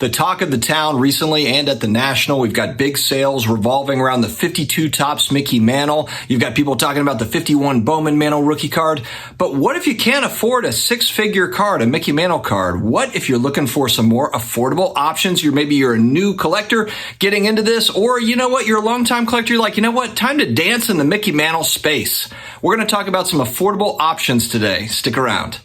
The talk of the town recently and at the National, we've got big sales revolving around the 52 Topps Mickey Mantle. You've got people talking about the 51 Bowman Mantle rookie card. But what if you can't afford a six-figure card, a Mickey Mantle card? What if you're looking for some more affordable options? Maybe you're a new collector getting into this, or you know what, you're a longtime collector. You're like, you know what, time to dance in the Mickey Mantle space. We're going to talk about some affordable options today. Stick around.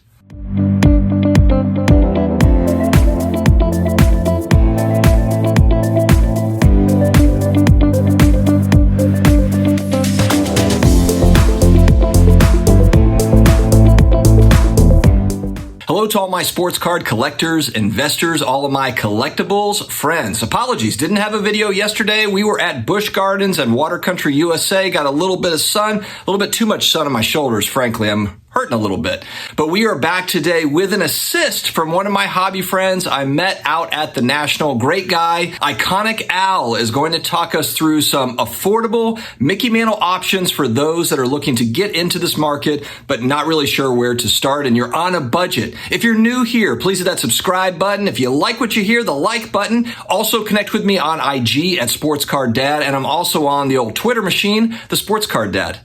Hello to all my sports card collectors, investors, all of my collectibles friends. Apologies, didn't have a video yesterday. We were at Busch Gardens and Water Country USA. Got a little bit of sun, a little bit too much sun on my shoulders, frankly. I'm hurting a little bit. But we are back today with an assist from one of my hobby friends I met out at the National. Great guy. Iconic Al is going to talk us through some affordable Mickey Mantle options for those that are looking to get into this market, but not really sure where to start and you're on a budget. If you're new here, please hit that subscribe button. If you like what you hear, the like button. Also connect with me on IG at Sports Card Dad, and I'm also on the old Twitter machine, the Sports Card Dad.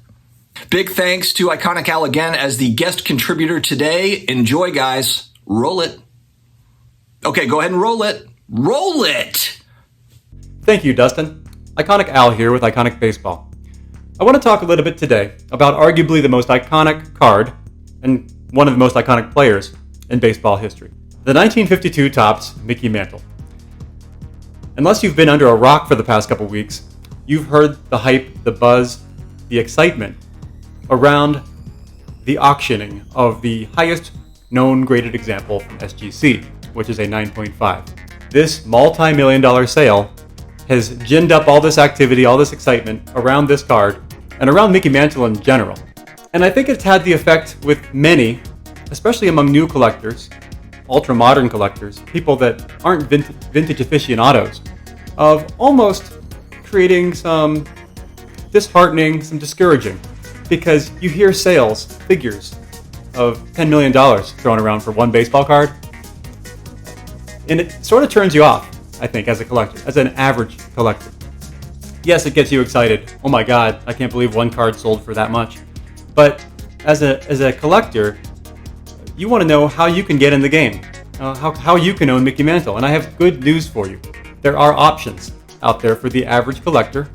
Big thanks to Iconic Al again as the guest contributor today. Enjoy, guys. Roll it. Okay, go ahead and roll it. Roll it! Thank you, Dustin. Iconic Al here with Iconic Baseball. I want to talk a little bit today about arguably the most iconic card and one of the most iconic players in baseball history, the 1952 Topps Mickey Mantle. Unless you've been under a rock for the past couple weeks, you've heard the hype, the buzz, the excitement around the auctioning of the highest known graded example from SGC, which is a 9.5. This multi-million-dollar sale has ginned up all this activity, all this excitement around this card and around Mickey Mantle in general. And I think it's had the effect with many, especially among new collectors, ultra-modern collectors, people that aren't vintage aficionados, of almost creating some disheartening, some discouraging, because you hear sales figures of $10 million thrown around for one baseball card, and it sort of turns you off, I think, as a collector, as an average collector. Yes, it gets you excited. Oh my God, I can't believe one card sold for that much. But as a collector, you want to know how you can get in the game, how you can own Mickey Mantle. And I have good news for you. There are options out there for the average collector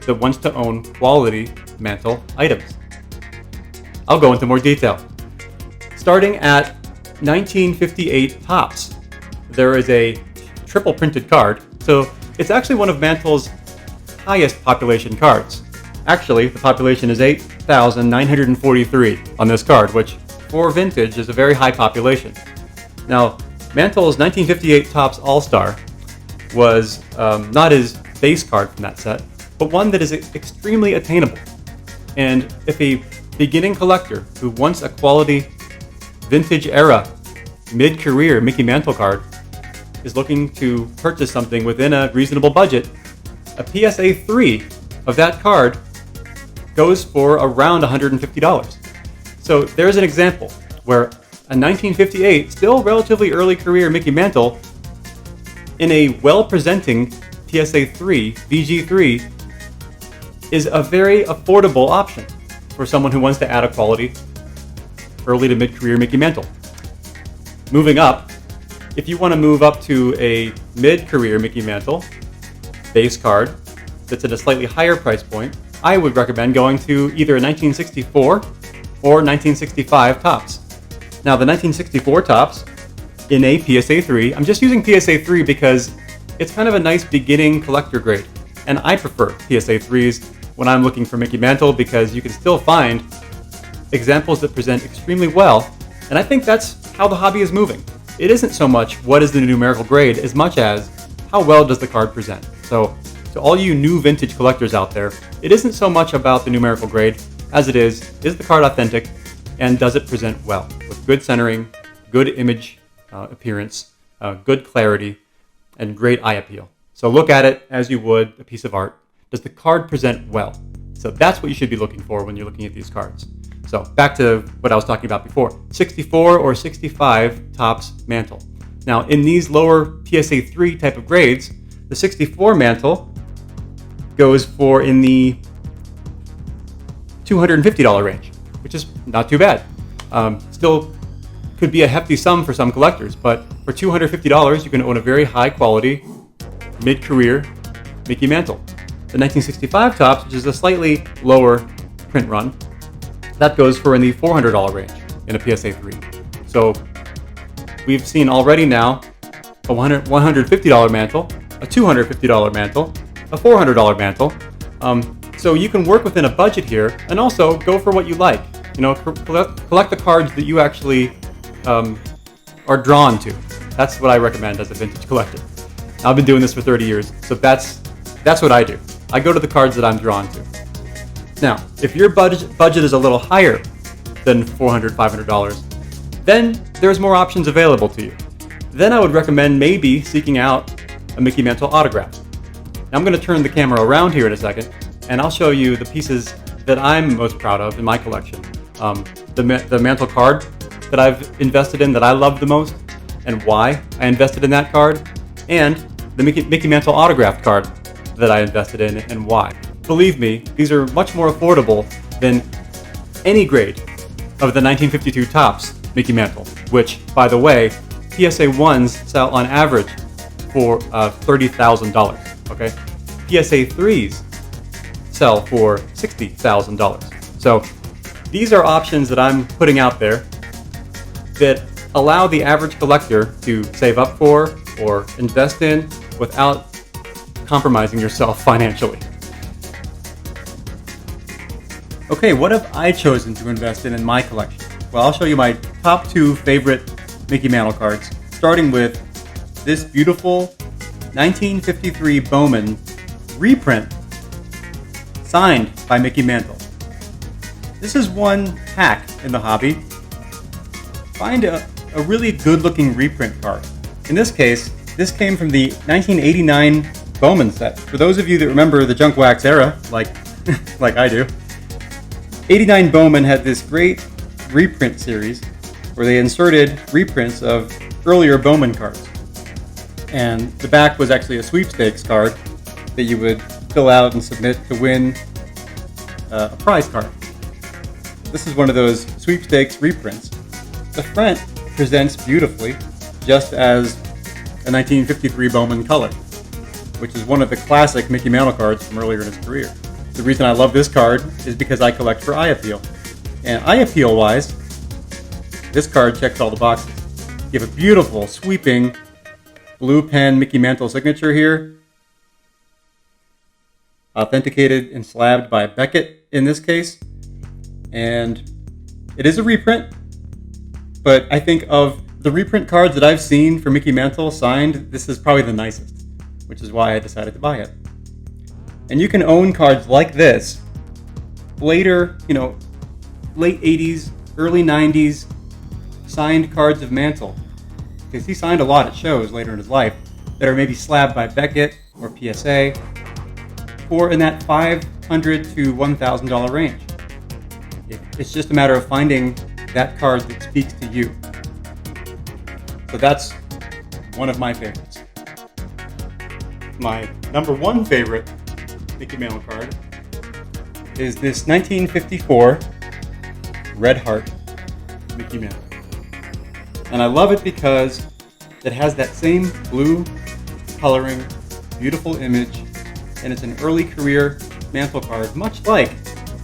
that wants to own quality Mantle items. I'll go into more detail. Starting at 1958 Topps, there is a triple printed card. So it's actually one of Mantle's highest population cards. Actually, the population is 8,943 on this card, which for vintage is a very high population. Now, Mantle's 1958 Topps All-Star was not his base card from that set, but one that is extremely attainable. And if a beginning collector who wants a quality vintage era mid-career Mickey Mantle card is looking to purchase something within a reasonable budget, a PSA 3 of that card goes for around $150. So there's an example where a 1958, still relatively early career Mickey Mantle in a well-presenting PSA 3, VG3, is a very affordable option for someone who wants to add a quality early to mid-career Mickey Mantle. Moving up, if you want to move up to a mid-career Mickey Mantle base card that's at a slightly higher price point, I would recommend going to either a 1964 or 1965 Topps. Now, the 1964 Topps in a PSA 3, I'm just using PSA 3 because it's kind of a nice beginning collector grade. And I prefer PSA 3s when I'm looking for Mickey Mantle because you can still find examples that present extremely well. And I think that's how the hobby is moving. It isn't so much what is the numerical grade as much as how well does the card present. So to all you new vintage collectors out there, it isn't so much about the numerical grade as it is the card authentic and does it present well with good centering, good image appearance, good clarity, and great eye appeal. So look at it as you would a piece of art. Does the card present well? So that's what you should be looking for when you're looking at these cards. So back to what I was talking about before, 64 or 65 Topps Mantle. Now, in these lower PSA 3 type of grades, the 64 Mantle goes for in the $250 range, which is not too bad. Still could be a hefty sum for some collectors, but for $250, you can own a very high quality, mid-career Mickey Mantle. The 1965 Topps, which is a slightly lower print run, that goes for in the $400 range in a PSA 3. So we've seen already now a $150 Mantle, a $250 Mantle, a $400 Mantle. So you can work within a budget here and also go for what you like. You know, collect the cards that you actually are drawn to. That's what I recommend as a vintage collector. I've been doing this for 30 years, so that's what I do. I go to the cards that I'm drawn to. Now, if your budget is a little higher than $400, $500, then there's more options available to you. Then I would recommend maybe seeking out a Mickey Mantle autograph. Now I'm going to turn the camera around here in a second, and I'll show you the pieces that I'm most proud of in my collection. The Mantle card that I've invested in that I love the most, and why I invested in that card, and the Mickey Mantle autographed card that I invested in and why. Believe me, these are much more affordable than any grade of the 1952 Topps Mickey Mantle, which, by the way, PSA 1s sell on average for $30,000, okay? PSA 3s sell for $60,000. So these are options that I'm putting out there that allow the average collector to save up for or invest in without compromising yourself financially. Okay, what have I chosen to invest in my collection? Well, I'll show you my top 2 favorite Mickey Mantle cards, starting with this beautiful 1953 Bowman reprint signed by Mickey Mantle. This is one hack in the hobby. Find a really good-looking reprint card. In this case, this came from the 1989 Bowman set. For those of you that remember the junk wax era, like I do, 89 Bowman had this great reprint series where they inserted reprints of earlier Bowman cards. And the back was actually a sweepstakes card that you would fill out and submit to win a prize card. This is one of those sweepstakes reprints. The front presents beautifully, just as a 1953 Bowman color, which is one of the classic Mickey Mantle cards from earlier in his career. The reason I love this card is because I collect for eye appeal. And eye appeal wise, this card checks all the boxes. You have a beautiful, sweeping, blue pen Mickey Mantle signature here. Authenticated and slabbed by Beckett in this case. And it is a reprint, but I think of the reprint cards that I've seen for Mickey Mantle signed, this is probably the nicest, which is why I decided to buy it. And you can own cards like this later, late 80s, early 90s, signed cards of Mantle. Because he signed a lot at shows later in his life that are maybe slabbed by Beckett or PSA, or in that $500 to $1,000 range. It's just a matter of finding that card that speaks to you. So that's one of my favorites. My number 1 favorite Mickey Mantle card is this 1954 Red Heart Mickey Mantle. And I love it because it has that same blue coloring, beautiful image, and it's an early career Mantle card, much like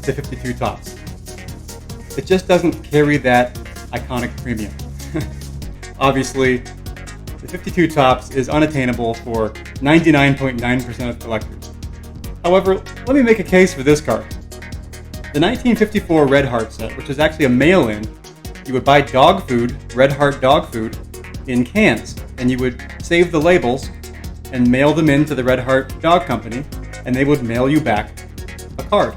the 52 Topps. It just doesn't carry that iconic premium. Obviously, the 52 Topps is unattainable for 99.9% of collectors. However, let me make a case for this card. The 1954 Red Heart set, which is actually a mail-in, you would buy dog food, Red Heart dog food, in cans, and you would save the labels and mail them into the Red Heart Dog Company, and they would mail you back a card.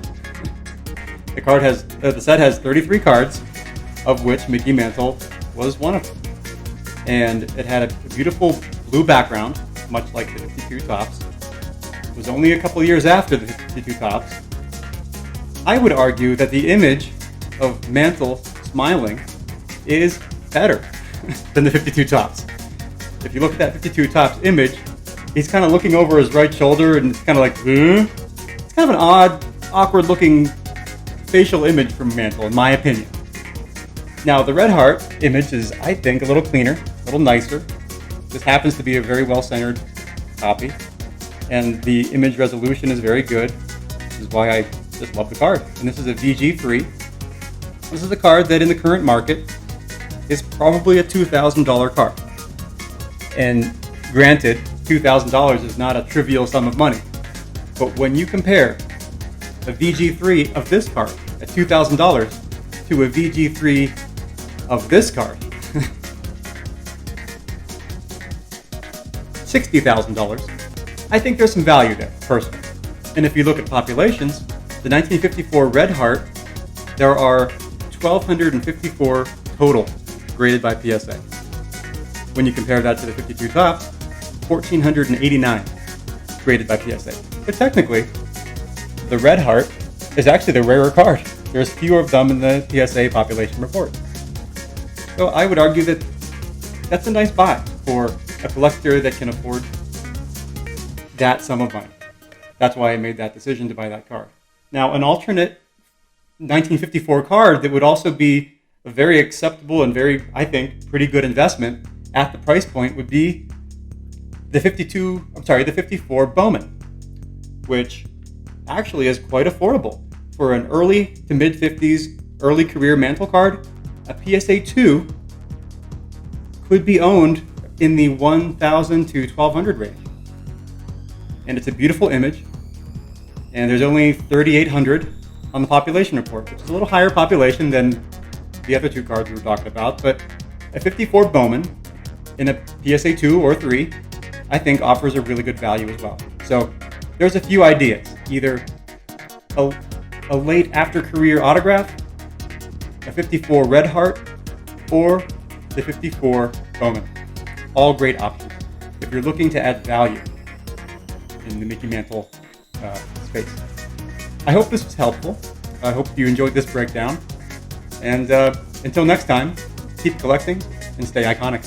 The set has 33 cards, of which Mickey Mantle was one of them. And it had a beautiful blue background, much like the 52 Topps. It was only a couple years after the 52 Topps. I would argue that the image of Mantle smiling is better than the 52 Topps. if you look at that 52 Topps image, he's kind of looking over his right shoulder and it's kind of like, It's kind of an odd, awkward looking facial image from Mantle, in my opinion. Now, the Red Heart image is, I think, a little cleaner, a little nicer. This happens to be a very well-centered copy, and the image resolution is very good, which is why I just love the card. And this is a VG3. This is a card that in the current market is probably a $2,000 card. And granted, $2,000 is not a trivial sum of money. But when you compare a VG3 of this card at $2,000 to a VG3 of this card, $60,000, I think there's some value there, personally. And if you look at populations, the 1954 Red Heart, there are 1,254 total graded by PSA. When you compare that to the 52 Topps, 1,489 graded by PSA. But technically, the Red Heart is actually the rarer card. There's fewer of them in the PSA population report. So I would argue that that's a nice buy for a collector that can afford that sum of money. That's why I made that decision to buy that card. Now, an alternate 1954 card that would also be a very acceptable and very, I think, pretty good investment at the price point would be the 54 Bowman, which actually is quite affordable. For an early to mid-50s early career Mantle card, a PSA 2 could be owned in the 1,000 to 1,200 range. And it's a beautiful image, and there's only 3,800 on the population report, which is a little higher population than the other two cards we were talking about, but a 54 Bowman in a PSA 2 or 3, I think offers a really good value as well. So there's a few ideas, either a late after career autograph, a 54 Red Heart, or the 54 Bowman. All great options if you're looking to add value in the Mickey Mantle space. I hope this was helpful. I hope you enjoyed this breakdown. And until next time, keep collecting and stay iconic.